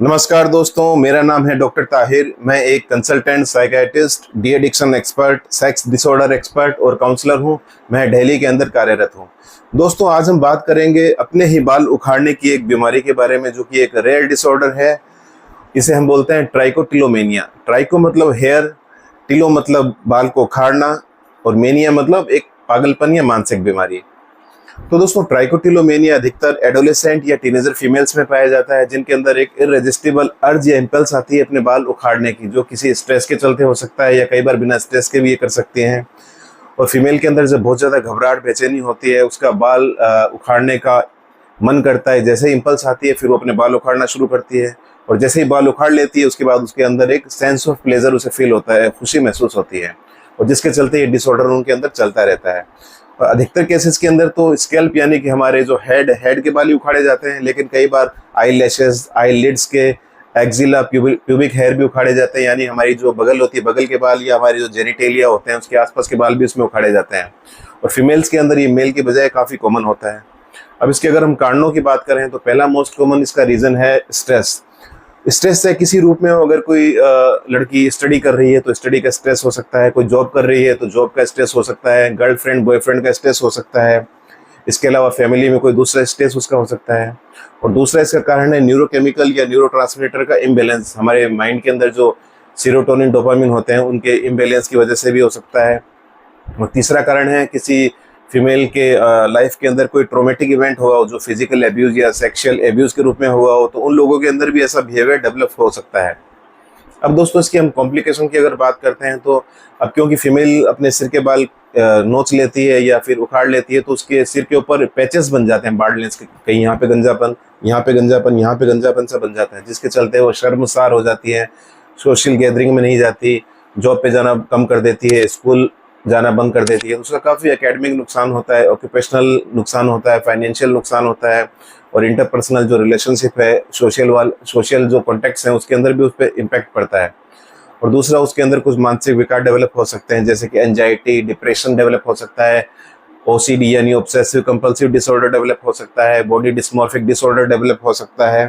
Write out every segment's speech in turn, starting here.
नमस्कार दोस्तों, मेरा नाम है डॉक्टर ताहिर। मैं एक consultant psychiatrist, de addiction expert, sex disorder expert और काउंसलर हूं। मैं दिल्ली के अंदर कार्यरत हूं। दोस्तों, आज हम बात करेंगे अपने ही बाल उखाड़ने की एक बीमारी के बारे में, जो कि एक रेयर डिसऑर्डर है। इसे हम बोलते हैं ट्राइकोटिलोमेनिया। ट्राइको मतलब हेयर, टिलो मतलब बाल को उखाड़ना, और मेनिया मतलब एक पागलपन या मानसिक बीमारी। तो दोस्तों, ट्राइकोटिलोमेनिया अधिकतर एडोलेसेंट या टीनेजर फीमेल्स में पाया जाता है, जिनके अंदर एक इररेजिस्टिबल अर्ज या इम्पल्स आती है अपने बाल उखाड़ने की, जो किसी स्ट्रेस के चलते हो सकता है या कई बार बिना स्ट्रेस के भी ये कर सकते हैं। और फीमेल के अंदर जब बहुत ज़्यादा घबराहट बेचैनी होती है, उसका बाल उखाड़ने का मन करता है। जैसे ही इम्पल्स आती है, फिर वो अपने बाल उखाड़ना शुरू करती है, और जैसे ही बाल उखाड़ लेती है, उसके बाद उसके अंदर एक सेंस ऑफ प्लेजर उसे फील होता है, खुशी महसूस होती है, और जिसके चलते ये डिसऑर्डर उनके अंदर चलता रहता है। और अधिकतर केसेस के अंदर तो स्कैल्प यानी कि हमारे जो हेड के बाल ही उखाड़े जाते हैं, लेकिन कई बार आई लैशेस, आई लिड्स के, एक्जिला, प्यूबिक हेयर भी उखाड़े जाते हैं, यानी हमारी जो बगल होती है, बगल के बाल, या हमारी जो जेनिटेलिया होते हैं उसके आसपास के बाल भी उसमें उखाड़े जाते हैं। और फीमेल्स के अंदर ये मेल की बजाय काफ़ी कॉमन होता है। अब इसके अगर हम कारणों की बात करें तो पहला मोस्ट कॉमन इसका रीज़न है स्ट्रेस। स्ट्रेस से किसी रूप में हो, अगर कोई लड़की स्टडी कर रही है तो स्टडी का स्ट्रेस हो सकता है, कोई जॉब कर रही है तो जॉब का स्ट्रेस हो सकता है, गर्लफ्रेंड बॉयफ्रेंड का स्ट्रेस हो सकता है। इसके अलावा फैमिली में कोई दूसरा स्ट्रेस उसका हो सकता है। और दूसरा इसका कारण है न्यूरोकेमिकल या न्यूरोट्रांसमीटर का इम्बैलेंस। हमारे माइंड के अंदर जो सीरोटोनिन, डोपामिन होते हैं, उनके इम्बैलेंस की वजह से भी हो सकता है। और तीसरा कारण है किसी फीमेल के लाइफ के अंदर कोई ट्रोमेटिक इवेंट हुआ हो, जो फिजिकल एब्यूज या सेक्सुअल एब्यूज के रूप में हुआ हो, तो उन लोगों के अंदर भी ऐसा बिहेवियर डेवलप हो सकता है। अब दोस्तों, इसकी हम कॉम्प्लिकेशन की अगर बात करते हैं तो अब क्योंकि फीमेल अपने सिर के बाल नोच लेती है या फिर उखाड़ लेती है, तो उसके सिर के ऊपर पैचेस बन जाते हैं बार्डलेंस के। कहीं यहाँ पे गंजापन, यहाँ पे गंजापन, यहाँ पे गंजापन सा बन जाता है, जिसके चलते वो शर्मसार हो जाती है, सोशल गैदरिंग में नहीं जाती, जॉब पे जाना कम कर देती है, स्कूल जाना बंद कर देती है। तो उसका काफ़ी एकेडमिक नुकसान होता है, ऑक्यूपेशनल नुकसान होता है, फाइनेंशियल नुकसान होता है, और इंटरपर्सनल जो रिलेशनशिप है, सोशल जो कॉन्टेक्ट्स हैं, उसके अंदर भी उस पर इम्पैक्ट पड़ता है। और दूसरा, उसके अंदर कुछ मानसिक विकार डेवलप हो सकते हैं, जैसे कि एंजाइटी, डिप्रेशन डेवलप हो सकता है, ओसीडी यानी ऑब्सेसिव कंपल्सिव डिसऑर्डर डेवलप हो सकता है, बॉडी डिस्मॉर्फिक डिसऑर्डर डेवलप हो सकता है।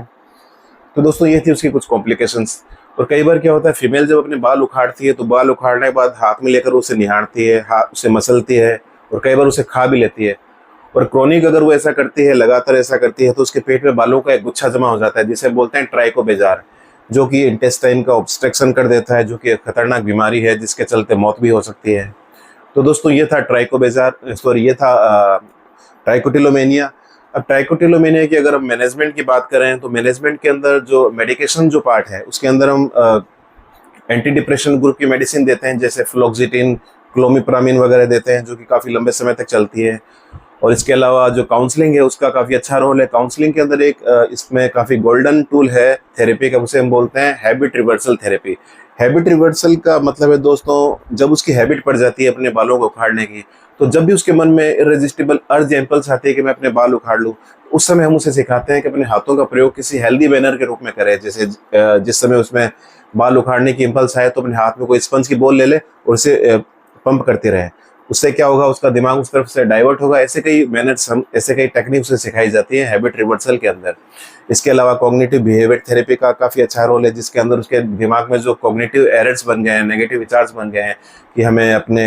तो दोस्तों, ये थी उसकी कुछ कॉम्प्लिकेशंस। और कई बार क्या होता है, फीमेल जब अपने बाल उखाड़ती है तो बाल उखाड़ने के बाद हाथ में लेकर उसे निहारती है, हाथ उसे मसलती है, और कई बार उसे खा भी लेती है। और क्रोनिक अगर वो ऐसा करती है, लगातार ऐसा करती है, तो उसके पेट में बालों का एक गुच्छा जमा हो जाता है, जिसे बोलते हैं ट्राइकोबेजार, जो कि इंटेस्टाइन का ऑब्स्ट्रक्शन कर देता है, जो कि एक खतरनाक बीमारी है, जिसके चलते मौत भी हो सकती है। तो दोस्तों, ये था ये था ट्राइकोटिलोमेनिया। अब ट्राइकोटिलोमेनिया की अगर हम मैनेजमेंट की बात करें तो मैनेजमेंट के अंदर जो मेडिकेशन जो पार्ट है, उसके अंदर हम एंटी डिप्रेशन ग्रुप की मेडिसिन देते हैं, जैसे फ्लोक्सिटिन, क्लोमिप्रामिन वगैरह देते हैं, जो कि काफ़ी लंबे समय तक चलती है। और इसके अलावा जो काउंसलिंग है, उसका काफ़ी अच्छा रोल है। काउंसलिंग के अंदर एक इसमें काफ़ी गोल्डन टूल है थेरेपी का, उसे हम बोलते हैं habit reversal therapy. Habit reversal का मतलब है दोस्तों, जब उसकी हैबिट पड़ जाती है अपने बालों को उखाड़ने की, तो जब भी उसके मन में इररेजिस्टिबल अर्ज या इम्पल्स आती है कि मैं अपने बाल उखाड़ लूँ, उस समय हम उसे सिखाते हैं कि अपने हाथों का प्रयोग किसी हेल्दी मैनर के रूप में करें। जैसे जिस समय उसमें बाल उखाड़ने की इम्पल्स आए, तो अपने हाथ में कोई स्पंज की बॉल ले ले और उसे पंप करते रहे। उससे क्या होगा, उसका दिमाग उस तरफ से डाइवर्ट होगा। ऐसे कई मैनर्स, हम ऐसे कई टेक्निक्स से सिखाई जाती है हैबिट रिवर्सल के अंदर। इसके अलावा कॉग्निटिव बिहेवियर थेरेपी का काफ़ी अच्छा रोल है, जिसके अंदर उसके दिमाग में जो कॉग्निटिव एरर्स बन गए हैं, नेगेटिव विचार्स बन गए हैं कि हमें अपने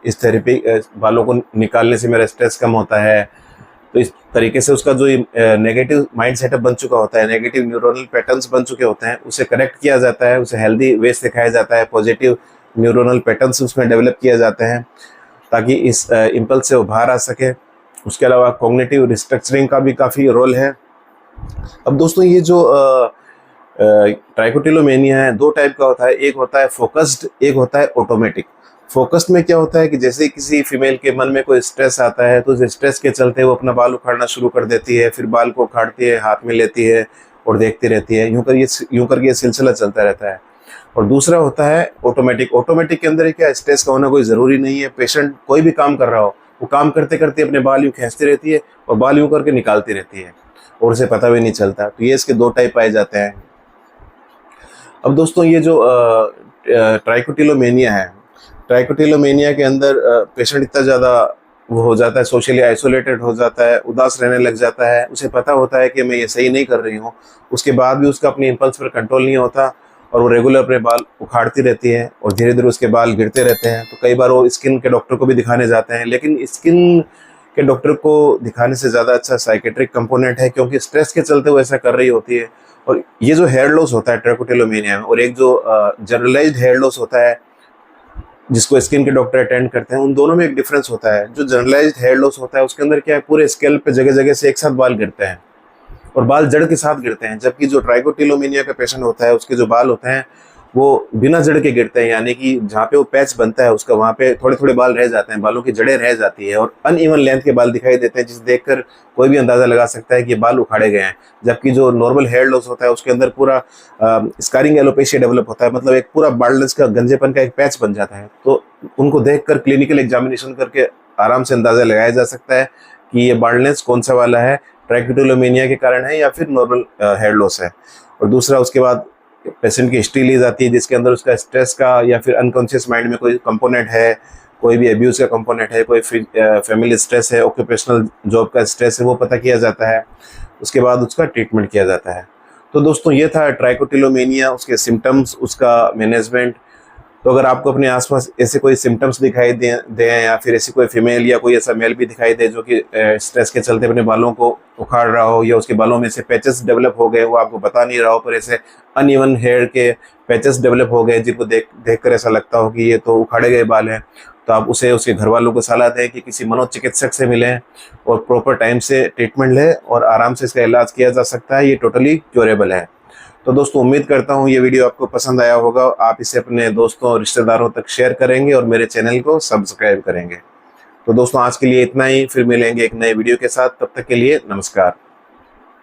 इस थेरेपी बालों को निकालने से मेरा स्ट्रेस कम होता है। तो इस तरीके से उसका जो नेगेटिव माइंड सेटअप बन चुका होता है, नेगेटिव न्यूरोनल पैटर्न्स बन चुके होते हैं, उसे करेक्ट किया जाता है, उसे हेल्दी वे सिखाया जाता है, पॉजिटिव न्यूरोनल पैटर्न्स उसमें डेवलप किए जाते हैं, ताकि इस इम्पल्स से वो बाहर आ सके। उसके अलावा कॉग्निटिव रिस्ट्रक्चरिंग का भी काफ़ी रोल है। अब दोस्तों, ये जो ट्राइकोटिलोमेनिया है, दो टाइप का होता है। एक होता है फोकस्ड, एक होता है ऑटोमेटिक। फोकस्ड में क्या होता है कि जैसे किसी फीमेल के मन में कोई स्ट्रेस आता है, तो उस स्ट्रेस के चलते वो अपना बाल उखाड़ना शुरू कर देती है, फिर बाल को उखाड़ती है, हाथ में लेती है और देखती रहती है। यूं करके ये सिलसिला चलता रहता है। और दूसरा होता है ऑटोमेटिक। ऑटोमेटिक के अंदर क्या, स्ट्रेस का होना कोई ज़रूरी नहीं है। पेशेंट कोई भी काम कर रहा हो, वो काम करते करते अपने बाल यूँ खींचती रहती है और बाल यूँ करके निकालती रहती है, और उसे पता भी नहीं चलता। तो ये इसके दो टाइप पाए जाते हैं। अब दोस्तों, ये जो ट्राइकोटिलोमेनिया है, ट्राइकोटिलोमेनिया के अंदर पेशेंट इतना ज़्यादा वो हो जाता है, सोशली आइसोलेटेड हो जाता है, उदास रहने लग जाता है। उसे पता होता है कि मैं ये सही नहीं कर रही हूँ, उसके बाद भी उसका अपनी इम्पल्स पर कंट्रोल नहीं होता और वो रेगुलर अपने बाल उखाड़ती रहती है और धीरे धीरे उसके बाल गिरते रहते हैं। तो कई बार वो स्किन के डॉक्टर को भी दिखाने जाते हैं, लेकिन स्किन के डॉक्टर को दिखाने से ज़्यादा अच्छा साइकेट्रिक कंपोनेंट है, क्योंकि स्ट्रेस के चलते वो ऐसा कर रही होती है। और ये जो हेयर लॉस होता है ट्राइकोटिलोमेनिया में, और एक जो जनरलाइज्ड हेयर लॉस होता है जिसको स्किन के डॉक्टर अटेंड करते हैं, उन दोनों में एक डिफरेंस होता है। जो जनरलाइज्ड हेयर लॉस होता है उसके अंदर क्या है, पूरे स्कैल्प पे जगह जगह से एक साथ बाल गिरते हैं और बाल जड़ के साथ गिरते हैं। जबकि जो ट्राइकोटिलोमेनिया का पेशेंट होता है उसके जो बाल होते हैं वो बिना जड़ के गिरते हैं, यानी कि जहाँ पे वो पैच बनता है उसका वहाँ पे थोड़े थोड़े बाल रह जाते हैं, बालों की जड़ें रह जाती है और अनइवन लेंथ के बाल दिखाई देते हैं, जिसे देखकर कोई भी अंदाजा लगा सकता है कि ये बाल उखाड़े गए हैं। जबकि जो नॉर्मल हेयर लॉस होता है उसके अंदर पूरा स्कारिंग एलोपेशिया डेवलप होता है, मतलब एक पूरा बाल्डनेस का, गंजेपन का एक पैच बन जाता है। तो उनको देखकर क्लिनिकल एग्जामिनेशन करके आराम से अंदाजा लगाया जा सकता है कि ये बाल्डनेस कौन सा वाला है, ट्राइकोटिलोमेनिया के कारण है या फिर नॉर्मल हेयर लॉस है। और दूसरा, उसके बाद पेशेंट की हिस्ट्री ली जाती है जिसके अंदर उसका स्ट्रेस का या फिर अनकॉन्शियस माइंड में कोई कंपोनेंट है, कोई भी अब्यूज का कंपोनेंट है, कोई फैमिली स्ट्रेस है, ऑक्यूपेशनल जॉब का स्ट्रेस है, वो पता किया जाता है। उसके बाद उसका ट्रीटमेंट किया जाता है। तो दोस्तों ये था ट्राइकोटिलोमेनिया, उसके सिम्टम्स, उसका मैनेजमेंट। तो अगर आपको अपने आसपास ऐसे कोई सिम्टम्स दिखाई दे या फिर ऐसी कोई फीमेल या कोई ऐसा मेल भी दिखाई दे जो कि स्ट्रेस के चलते अपने बालों को उखाड़ रहा हो, या उसके बालों में से पैचेस डेवलप हो गए, वो आपको बता नहीं रहा हो, पर ऐसे अनइवन हेयर के पैचेस डेवलप हो गए जिनको देखकर ऐसा लगता हो कि ये तो उखाड़े गए बाल हैं, तो आप उसे, उसके घर वालों को सलाह दें कि किसी मनोचिकित्सक से मिलें और प्रॉपर टाइम से ट्रीटमेंट लें और आराम से इसका इलाज किया जा सकता है। ये टोटली क्योरेबल है। तो दोस्तों उम्मीद करता हूँ ये वीडियो आपको पसंद आया होगा, आप इसे अपने दोस्तों और रिश्तेदारों तक शेयर करेंगे और मेरे चैनल को सब्सक्राइब करेंगे। तो दोस्तों आज के लिए इतना ही, फिर मिलेंगे एक नए वीडियो के साथ। तब तक के लिए नमस्कार।